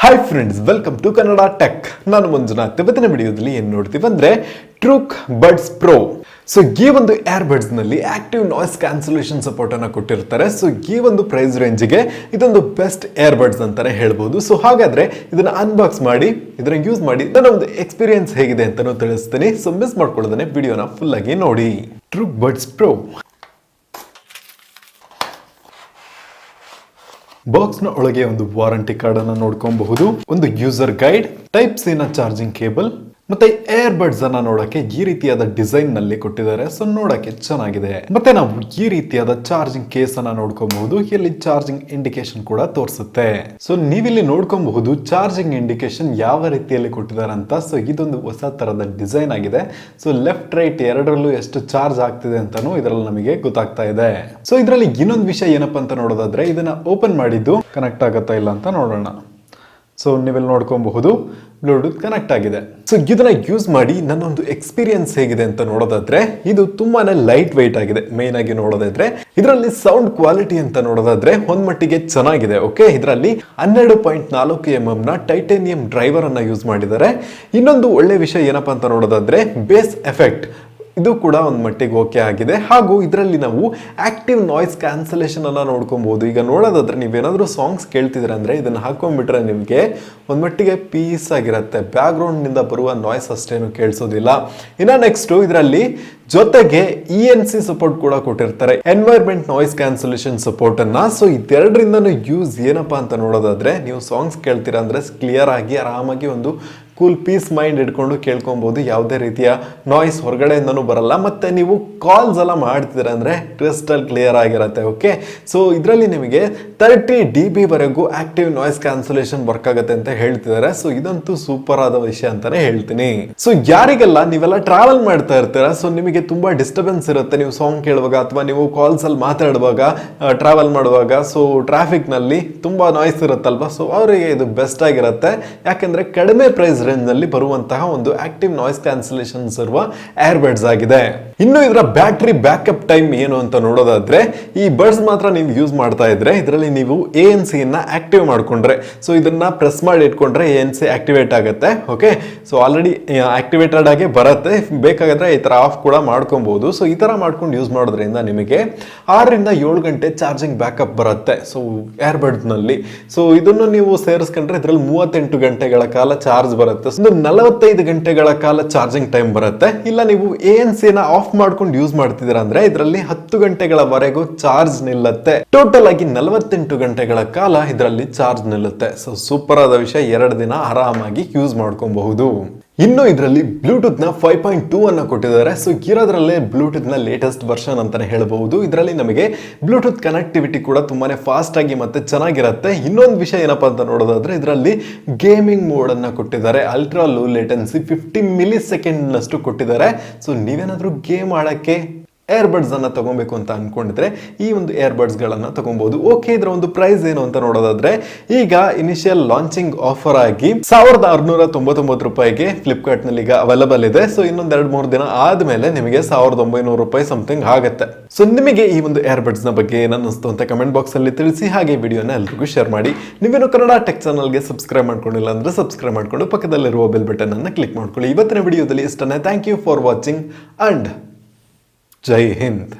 Hi friends, welcome to Kannada tech. ನಾನು ಮಂಜುನಾಥ್. ಇವತ್ತಿನ ವಿಡಿಯೋದಲ್ಲಿ ಏನು ನೋಡ್ತೀವಿ ಅಂದ್ರೆ ಟ್ರೂಕ್ ಬಡ್ಸ್ ಪ್ರೋ. ಸೊ ಈ ಒಂದು ಏರ್ಬಡ್ಸ್ ನಲ್ಲಿ ಆಕ್ಟಿವ್ ನಾಯ್ಸ್ ಕ್ಯಾನ್ಸಲೇಷನ್ ಸಪೋರ್ಟ್ ಅನ್ನ ಕೊಟ್ಟಿರ್ತಾರೆ. ಸೊ ಈ ಒಂದು ಪ್ರೈಸ್ ರೇಂಜ್ಗೆ ಇದೊಂದು ಬೆಸ್ಟ್ ಏರ್ಬಡ್ಸ್ ಅಂತಾನೆ ಹೇಳ್ಬೋದು. ಸೊ ಹಾಗಾದ್ರೆ ಇದನ್ನ ಅನ್ಬಾಕ್ಸ್ ಮಾಡಿ ಇದನ್ನ ಯೂಸ್ ಮಾಡಿ ನನ್ನ ಒಂದು ಎಕ್ಸ್ಪೀರಿಯನ್ಸ್ ಹೇಗಿದೆ ಅಂತಾನು ತಿಳಿಸ್ತೀನಿ. ಸೊ ಮಿಸ್ ಮಾಡ್ಕೊಳ್ಳೋದನ್ನೇ ವಿಡಿಯೋನ ಫುಲ್ ಆಗಿ ನೋಡಿ. ಟ್ರೂಕ್ ಬಡ್ಸ್ ಪ್ರೋ ಬಾಕ್ಸ್ ನ ಒಳಗೆ ಒಂದು ವಾರಂಟಿ ಕಾರ್ಡ್ ಅನ್ನ ನೋಡ್ಕೊಬಹುದು, ಒಂದು ಯೂಸರ್ ಗೈಡ್, ಟೈಪ್ ಸಿ ನ ಚಾರ್ಜಿಂಗ್ ಕೇಬಲ್, ಮತ್ತೆ ಏರ್ ಬಡ್ಸ್ ಅನ್ನ ನೋಡಕ್ಕೆ ಈ ರೀತಿಯಾದ ಡಿಸೈನ್ ನಲ್ಲಿ ಕೊಟ್ಟಿದ್ದಾರೆ. ಸೊ ನೋಡಕ್ಕೆ ಚೆನ್ನಾಗಿದೆ. ಮತ್ತೆ ನಾವು ಈ ರೀತಿಯಾದ ಚಾರ್ಜಿಂಗ್ ಕೇಸ್ ಅನ್ನ ನೋಡ್ಕೊಬಹುದು. ಇಲ್ಲಿ ಚಾರ್ಜಿಂಗ್ ಇಂಡಿಕೇಶನ್ ಕೂಡ ತೋರಿಸುತ್ತೆ. ಸೊ ನೀವಿಲ್ಲಿ ನೋಡ್ಕೊಬಹುದು ಚಾರ್ಜಿಂಗ್ ಇಂಡಿಕೇಶನ್ ಯಾವ ರೀತಿಯಲ್ಲಿ ಕೊಟ್ಟಿದ್ದಾರೆ ಅಂತ. ಸೊ ಇದೊಂದು ಹೊಸ ತರದ ಡಿಸೈನ್ ಆಗಿದೆ. ಸೊ ಲೆಫ್ಟ್ ರೈಟ್ ಎರಡರಲ್ಲೂ ಎಷ್ಟು ಚಾರ್ಜ್ ಆಗ್ತಿದೆ ಅಂತಾನು ಇದರಲ್ಲಿ ನಮಗೆ ಗೊತ್ತಾಗ್ತಾ ಇದೆ. ಸೊ ಇದರಲ್ಲಿ ಇನ್ನೊಂದು ವಿಷಯ ಏನಪ್ಪಾ ಅಂತ ನೋಡೋದಾದ್ರೆ, ಇದನ್ನ ಓಪನ್ ಮಾಡಿದ್ದು ಕನೆಕ್ಟ್ ಆಗತ್ತಾ ಇಲ್ಲ ಅಂತ ನೋಡೋಣ. ಸೊ ನೀವೆಲ್ಲಿ ನೋಡ್ಕೊಬಹುದು ಬ್ಲೂಟೂತ್ ಕನೆಕ್ಟ್ ಆಗಿದೆ. ಸೊ ಇದನ್ನ ಯೂಸ್ ಮಾಡಿ ನನ್ನೊಂದು ಎಕ್ಸ್ಪೀರಿಯನ್ಸ್ ಹೇಗಿದೆ ಅಂತ ನೋಡೋದಾದ್ರೆ, ಇದು ತುಂಬಾನೇ ಲೈಟ್ ವೆಯ್ಟ್ ಆಗಿದೆ. ಮೇನ್ ಆಗಿ ನೋಡೋದಾದ್ರೆ ಇದರಲ್ಲಿ ಸೌಂಡ್ ಕ್ವಾಲಿಟಿ ಅಂತ ನೋಡೋದಾದ್ರೆ ಒಂದ್ ಮಟ್ಟಿಗೆ ಚೆನ್ನಾಗಿದೆ. ಓಕೆ, ಇದರಲ್ಲಿ 12.4 mm ನ ಟೈಟೇನಿಯಂ ಡ್ರೈವರ್ ಅನ್ನ ಯೂಸ್ ಮಾಡಿದ್ದಾರೆ. ಇನ್ನೊಂದು ಒಳ್ಳೆ ವಿಷಯ ಏನಪ್ಪಾ ಅಂತ ನೋಡೋದಾದ್ರೆ, ಬೇಸ್ ಎಫೆಕ್ಟ್ ಇದು ಕೂಡ ಒಂದು ಮಟ್ಟಿಗೆ ಓಕೆ ಆಗಿದೆ. ಹಾಗೂ ಇದರಲ್ಲಿ ನಾವು ಆಕ್ಟಿವ್ ನಾಯ್ಸ್ ಕ್ಯಾನ್ಸಲೇಷನ್ ಅನ್ನ ನೋಡ್ಕೊಬಹುದು. ಈಗ ನೋಡೋದಾದ್ರೆ ನೀವೇನಾದ್ರೂ ಸಾಂಗ್ಸ್ ಕೇಳ್ತಿದ್ರೆ ಅಂದ್ರೆ ಇದನ್ನ ಹಾಕೊಂಡ್ಬಿಟ್ರೆ ನಿಮಗೆ ಒಂದ್ ಮಟ್ಟಿಗೆ ಪೀಸ್ ಆಗಿರುತ್ತೆ. ಬ್ಯಾಕ್ ಗ್ರೌಂಡ್ ನಿಂದ ಬರುವ ನಾಯ್ಸ್ ಅಷ್ಟೇನು ಕೇಳಿಸೋದಿಲ್ಲ. ಇನ್ನ ನೆಕ್ಸ್ಟ್ ಇದರಲ್ಲಿ ಜೊತೆಗೆ ANC ಸಪೋರ್ಟ್ ಕೂಡ ಕೊಟ್ಟಿರ್ತಾರೆ, ಎನ್ವೈರ್ಮೆಂಟ್ ನಾಯ್ಸ್ ಕ್ಯಾನ್ಸಲೇಷನ್ ಸಪೋರ್ಟ್ ಅನ್ನ. ಸೊ ಇದೆರಡರಿಂದನೂ ಯೂಸ್ ಏನಪ್ಪಾ ಅಂತ ನೋಡೋದಾದ್ರೆ, ನೀವು ಸಾಂಗ್ಸ್ ಕೇಳ್ತೀರಾ ಅಂದ್ರೆ ಕ್ಲಿಯರ್ ಆಗಿ ಆರಾಮಾಗಿ ಒಂದು ಕೂಲ್ ಪೀಸ್ ಮೈಂಡ್ ಇಟ್ಕೊಂಡು ಕೇಳ್ಕೊಬಹುದು. ಯಾವುದೇ ರೀತಿಯ ನಾಯ್ಸ್ ಹೊರಗಡೆಯಿಂದನೂ ಬರಲ್ಲ. ಮತ್ತೆ ನೀವು ಕಾಲ್ಸ್ ಎಲ್ಲ ಮಾಡ್ತಿದ್ರೆ ಅಂದ್ರೆ ಕ್ರಿಸ್ಟಲ್ ಕ್ಲಿಯರ್ ಆಗಿರುತ್ತೆ. ಓಕೆ, ಸೊ ಇದರಲ್ಲಿ ನಿಮಗೆ 30 dB ವರೆಗೂ ಆಕ್ಟಿವ್ ನಾಯ್ಸ್ ಕ್ಯಾನ್ಸಲೇಷನ್ ವರ್ಕ್ ಆಗುತ್ತೆ ಅಂತ ಹೇಳ್ತಿದ್ದಾರೆ. ಸೊ ಇದಂತೂ ಸೂಪರ್ ಆದ ವಿಷಯ ಅಂತಾನೆ ಹೇಳ್ತೀನಿ. ಸೊ ಯಾರಿಗೆಲ್ಲ ನೀವೆಲ್ಲ ಟ್ರಾವೆಲ್ ಮಾಡ್ತಾ ಇರ್ತೀರಾ, ಸೊ ನಿಮಗೆ ತುಂಬಾ ಡಿಸ್ಟರ್ಬೆನ್ಸ್ ಇರುತ್ತೆ ನೀವು ಸಾಂಗ್ ಕೇಳುವಾಗ ಅಥವಾ ನೀವು ಕಾಲ್ಸ್ ಅಲ್ಲಿ ಮಾತಾಡುವಾಗ, ಟ್ರಾವೆಲ್ ಮಾಡುವಾಗ. ಸೊ ಟ್ರಾಫಿಕ್ ನಲ್ಲಿ ತುಂಬಾ ನಾಯ್ಸ್ ಇರುತ್ತಲ್ವಾ, ಸೊ ಅವರಿಗೆ ಇದು ಬೆಸ್ಟ್ ಆಗಿರುತ್ತೆ. ಯಾಕಂದ್ರೆ ಕಡಿಮೆ ಪ್ರೈಸ್ ರೇಂಜ್ ನಲ್ಲಿ ಬರುವಂತಹ ಒಂದು ಆಕ್ಟಿವ್ ನಾಯ್ಸ್ ಕ್ಯಾನ್ಸಲೇಷನ್ ಇರುವ ಏರ್ಬಡ್ಸ್ ಆಗಿದೆ. ಇನ್ನು ಇದರ ಬ್ಯಾಟರಿ ಬ್ಯಾಕಪ್ ಟೈಮ್ ಏನು ಅಂತ ನೋಡೋದಾದ್ರೆ, ಈ ಬಡ್ಸ್ ಮಾತ್ರ ನೀವು ಯೂಸ್ ಮಾಡ್ತಾ ಇದ್ರೆ ಇದರಲ್ಲಿ ನೀವು ANC ನ ಆಕ್ಟಿವ್ ಮಾಡ್ಕೊಂಡ್ರೆ, ಸೊ ಇದನ್ನ ಪ್ರೆಸ್ ಮಾಡಿ ಇಟ್ಕೊಂಡ್ರೆ ANC ಆಕ್ಟಿವೇಟ್ ಆಗುತ್ತೆ. ಓಕೆ, ಸೊ ಆಲ್ರೆಡಿ ಆಕ್ಟಿವೇಟೆಡ್ ಆಗಿ ಬರುತ್ತೆ. ಬೇಕಾದ್ರೆ ಈ ತರ ಆಫ್ ಕೂಡ ಮಾಡ್ಕೊಬಹುದು. ಸೊ ಈ ತರ ಮಾಡ್ಕೊಂಡು ಯೂಸ್ ಮಾಡೋದ್ರಿಂದ ನಿಮಗೆ 6 ರಿಂದ 7 ಗಂಟೆ ಚಾರ್ಜಿಂಗ್ ಬ್ಯಾಕಪ್ ಬರುತ್ತೆ. ಸೊ ಏರ್ಬಡ್ಸ್ ನಲ್ಲಿ ಸೊ ಇದನ್ನು ನೀವು ಸೇರಿಸ್ಕೊಂಡ್ರೆ ಇದರಲ್ಲಿ 38 ಗಂಟೆಗಳ ಕಾಲ ಚಾರ್ಜ್ ಬರುತ್ತೆ. 45 ಗಂಟೆಗಳ ಕಾಲ ಚಾರ್ಜಿಂಗ್ ಟೈಮ್ ಬರುತ್ತೆ. ಇಲ್ಲ ನೀವು ANC ನ ಆಫ್ ಮಾಡ್ಕೊಂಡು ಯೂಸ್ ಮಾಡ್ತಿದ್ದೀರಾ ಅಂದ್ರೆ ಇದರಲ್ಲಿ 10 ಗಂಟೆಗಳವರೆಗೂ ಚಾರ್ಜ್ ನಿಲ್ಲುತ್ತೆ. ಟೋಟಲ್ ಆಗಿ 48 ಗಂಟೆಗಳ ಕಾಲ ಇದರಲ್ಲಿ ಚಾರ್ಜ್ ನಿಲ್ಲುತ್ತೆ. ಸೊ ಸೂಪರ್ ಆದ ವಿಷಯ, 2 ದಿನ ಆರಾಮಾಗಿ ಯೂಸ್ ಮಾಡ್ಕೊಬಹುದು. ಇನ್ನು ಇದರಲ್ಲಿ ಬ್ಲೂಟೂತ್ ನ 5.2 ಅನ್ನ ಕೊಟ್ಟಿದ್ದಾರೆ. ಸೊ ಇರೋದ್ರಲ್ಲೇ ಬ್ಲೂಟೂತ್ ನ ಲೇಟೆಸ್ಟ್ ವರ್ಷನ್ ಅಂತಾನೆ ಹೇಳಬಹುದು. ಇದರಲ್ಲಿ ನಮಗೆ ಬ್ಲೂಟೂತ್ ಕನೆಕ್ಟಿವಿಟಿ ಕೂಡ ತುಂಬಾನೇ ಫಾಸ್ಟ್ ಆಗಿ ಮತ್ತೆ ಚೆನ್ನಾಗಿರುತ್ತೆ. ಇನ್ನೊಂದು ವಿಷಯ ಏನಪ್ಪಾ ಅಂತ ನೋಡೋದಾದ್ರೆ, ಇದರಲ್ಲಿ ಗೇಮಿಂಗ್ ಮೋಡ್ ಅನ್ನ ಕೊಟ್ಟಿದ್ದಾರೆ. Ultra low latency 50 milli second ನಷ್ಟು ಕೊಟ್ಟಿದ್ದಾರೆ. ಸೊ ನೀವೇನಾದ್ರೂ ಗೇಮ್ ಆಡಕ್ಕೆ ಏರ್ಬಡ್ಸ್ ಅನ್ನ ತಗೋಬೇಕು ಅಂತ ಅನ್ಕೊಂಡಿದ್ರೆ ಈ ಒಂದು ಏರ್ಬಡ್ಸ್ ಗಳನ್ನ ತಗೊಬಹುದು. ಓಕೆ, ಇದರ ಒಂದು ಪ್ರೈಸ್ ಏನು ಅಂತ ನೋಡೋದಾದ್ರೆ, ಈಗ ಇನಿಷಿಯಲ್ ಲಾಂಚಿಂಗ್ ಆಫರ್ ಆಗಿ 1699 ರೂಪಾಯಿಗೆ ಫ್ಲಿಪ್ಕಾರ್ಟ್ ನಲ್ಲಿ ಈಗ ಅವೈಲಬಲ್ ಇದೆ. ಸೊ ಇನ್ನೊಂದ್ 2-3 ದಿನ ಆದ್ಮೇಲೆ ನಿಮಗೆ 1900 ರೂಪಾಯಿ ಸಮಥಿಂಗ್ ಆಗುತ್ತೆ. ಸೊ ನಿಮಗೆ ಈ ಒಂದು ಏರ್ಬಡ್ಸ್ ನ ಬಗ್ಗೆ ಏನನ್ನಿಸ್ತು ಅಂತ ಕಮೆಂಟ್ ಬಾಕ್ಸ್ ಅಲ್ಲಿ ತಿಳಿಸಿ. ಹಾಗೆ ವಿಡಿಯೋನ ಎಲ್ರಿಗೂ ಶೇರ್ ಮಾಡಿ. ನೀವೇನು ಕನ್ನಡ ಟೆಕ್ ಚಾನಲ್ಗೆ ಸಬ್ಸ್ಕ್ರೈಬ್ ಮಾಡ್ಕೊಂಡಿಲ್ಲ ಅಂದ್ರೆ ಸಬ್ಸ್ಕ್ರೈಬ್ ಮಾಡ್ಕೊಂಡು ಪಕ್ಕದಲ್ಲಿರುವ ಬೆಲ್ ಬಟನ್ ಅನ್ನ ಕ್ಲಿಕ್ ಮಾಡ್ಕೊಳ್ಳಿ. ಇವತ್ತಿನ ವಿಡಿಯೋದಲ್ಲಿ ಇಷ್ಟನೇ. Thank you for watching and Jai Hind.